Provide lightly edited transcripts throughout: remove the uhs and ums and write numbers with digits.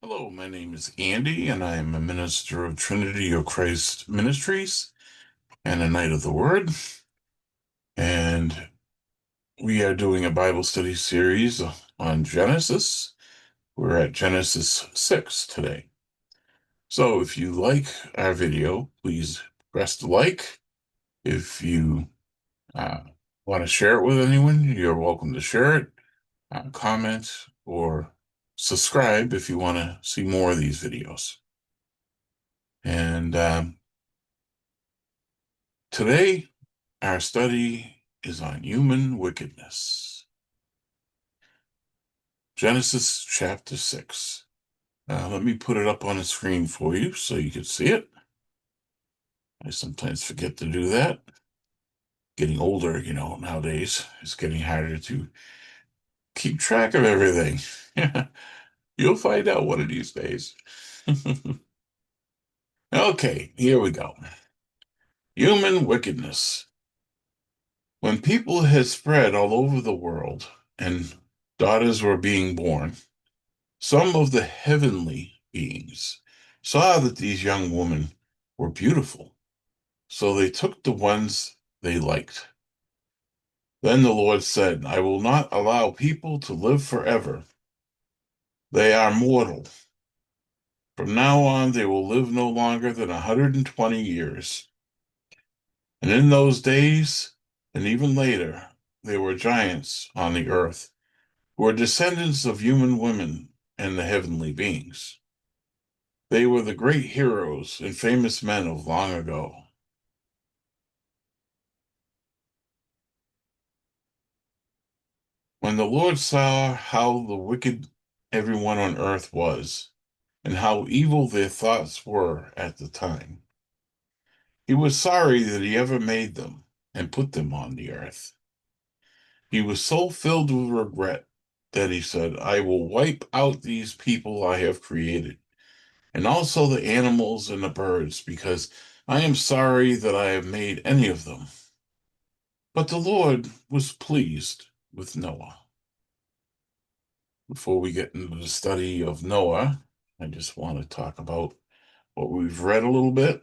Hello, my name is Andy, and I am a minister of Trinity of Christ Ministries and a Knight of the Word. And we are doing a Bible study series on Genesis. We're at Genesis 6 today. So if you like our video, please press the like. If you uh, want to share it with anyone, you're welcome to share it, comment, or subscribe if you want to see more of these videos. And today, our study is on human wickedness. Genesis chapter 6. Let me put it up on the screen for you so you can see it. I sometimes forget to do that. Getting older, nowadays, it's getting harder to keep track of everything. You'll find out one of these days. Okay, here we go. Human wickedness. When people had spread all over the world and daughters were being born, some of the heavenly beings saw that these young women were beautiful, so they took the ones they liked. Then the Lord said, I will not allow people to live forever. They are mortal. From now on, they will live no longer than 120 years. And in those days, and even later, there were giants on the earth who were descendants of human women and the heavenly beings. They were the great heroes and famous men of long ago. When the Lord saw how the wicked everyone on earth was, and how evil their thoughts were at the time, he was sorry that he ever made them and put them on the earth. He was so filled with regret that he said, I will wipe out these people I have created, and also the animals and the birds, because I am sorry that I have made any of them. But the Lord was pleased with Noah. Before we get into the study of Noah, I just want to talk about what we've read a little bit.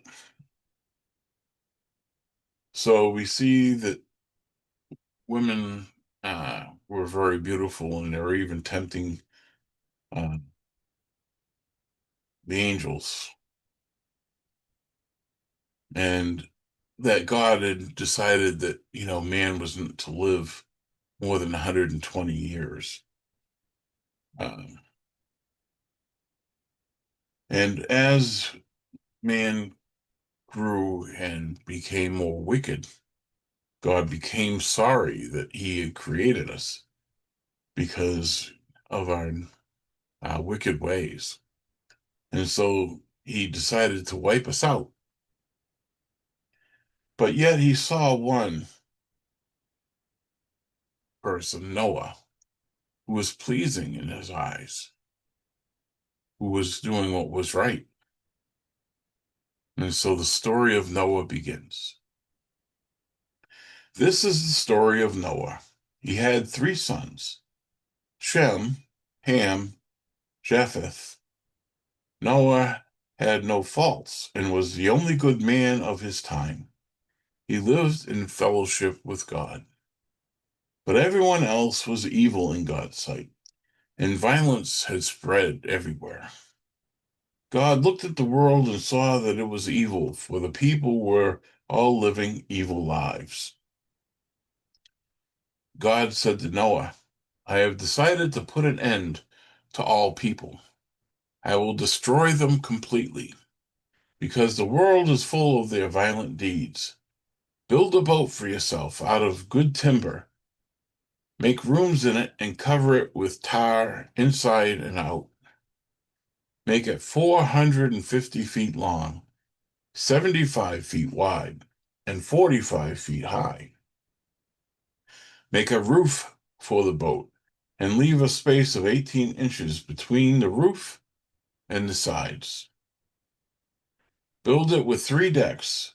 So we see that women were very beautiful, and they were even tempting uh, the angels, and that God had decided that, man wasn't to live more than 120 years. Um, and as man grew and became more wicked, God became sorry that he had created us because of our wicked ways. And so he decided to wipe us out. But yet he saw one person, Noah, who was pleasing in his eyes, who was doing what was right. And so the story of Noah begins. This is the story of Noah. He had three sons, Shem, Ham, Japheth. Noah had no faults and was the only good man of his time. He lived in fellowship with God. But everyone else was evil in God's sight, and violence had spread everywhere. God looked at the world and saw that it was evil, for the people were all living evil lives. God said to Noah, I have decided to put an end to all people. I will destroy them completely, because the world is full of their violent deeds. Build a boat for yourself out of good timber. Make rooms in it and cover it with tar inside and out. Make it 450 feet long, 75 feet wide, and 45 feet high. Make a roof for the boat and leave a space of 18 inches between the roof and the sides. Build it with 3 decks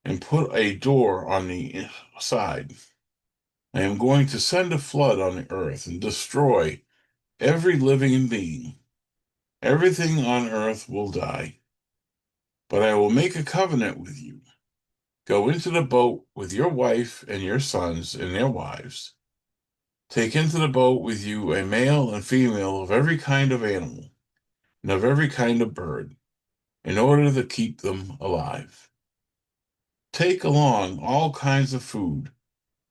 and put a door on the side. I am going to send a flood on the earth and destroy every living being. Everything on earth will die, but I will make a covenant with you. Go into the boat with your wife and your sons and their wives. Take into the boat with you a male and female of every kind of animal and of every kind of bird, in order to keep them alive. Take along all kinds of food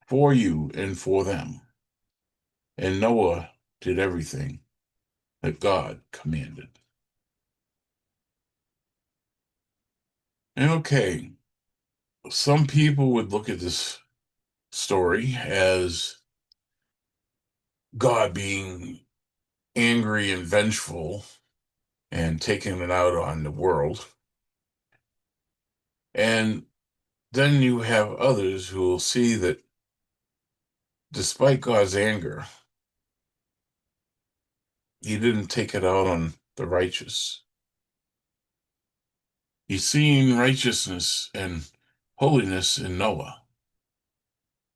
for you and for them. And Noah did everything that God commanded. And okay, some people would look at this story as God being angry and vengeful and taking it out on the world. And then you have others who will see that despite God's anger, he didn't take it out on the righteous. He's seeing righteousness and holiness in Noah.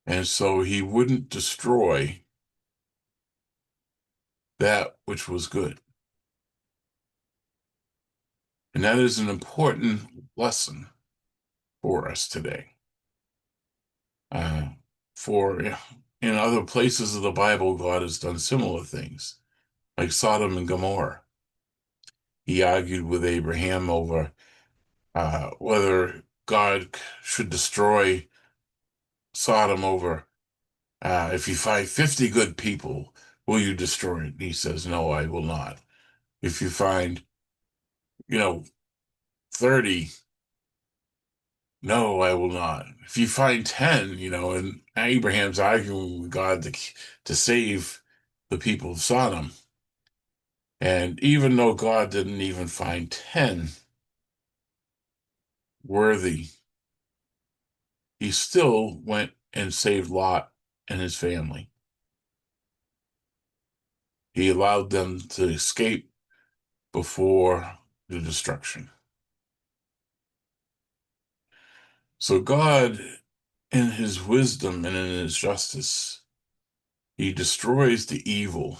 And so he wouldn't destroy that which was good. And that is an important lesson for us today. For in other places of the Bible, God has done similar things, like Sodom and Gomorrah. He argued with Abraham over whether God should destroy Sodom over if you find 50 good people, will you destroy it? And he says, no, I will not. If you find, 30, no, I will not. If you find 10, and Abraham's arguing with God to save the people of Sodom. And even though God didn't even find 10 worthy, he still went and saved Lot and his family. He allowed them to escape before the destruction. So God, in his wisdom and in his justice, he destroys the evil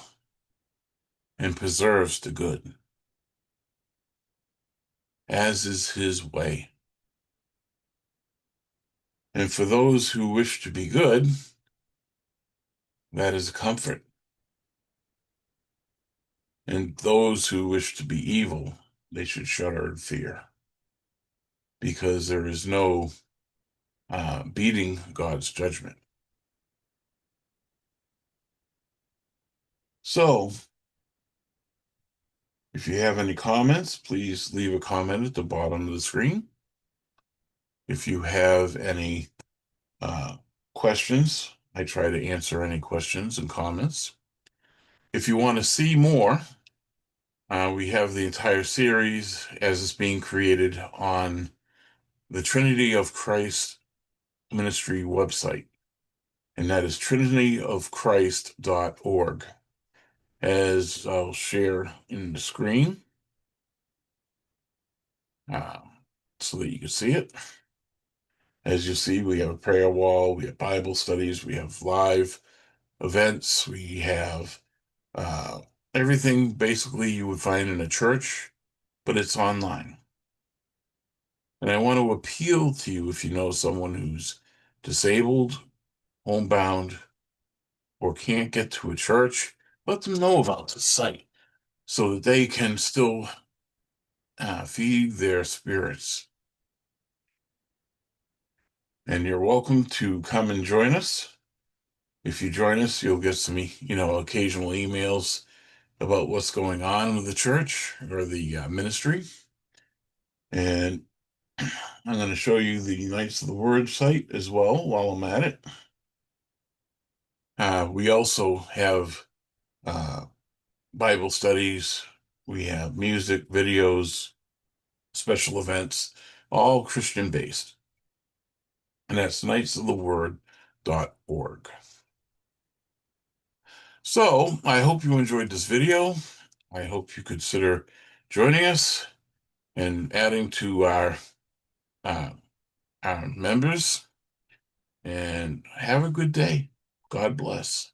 and preserves the good, as is his way. And for those who wish to be good, that is a comfort. And those who wish to be evil, they should shudder in fear, because there is no beating God's judgment. So, if you have any comments, please leave a comment at the bottom of the screen. If you have any questions, I try to answer any questions and comments. If you want to see more, we have the entire series as it's being created on the Trinity of Christ Ministry website, and that is trinityofchrist.org. As I'll share in the screen uh, so that you can see it. As you see, we have a prayer wall, we have Bible studies, we have live events, we have everything basically you would find in a church, but it's online. And I want to appeal to you if you know someone who's disabled, homebound, or can't get to a church, let them know about the site so that they can still feed their spirits. And you're welcome to come and join us. If you join us, you'll get some, occasional emails about what's going on with the church or the ministry. And I'm going to show you the Knights of the Word site as well while I'm at it. We also have Bible studies. We have music, videos, special events, all Christian based. And that's knightsoftheword.org. So I hope you enjoyed this video. I hope you consider joining us and adding to uh, our members. And have a good day. God bless.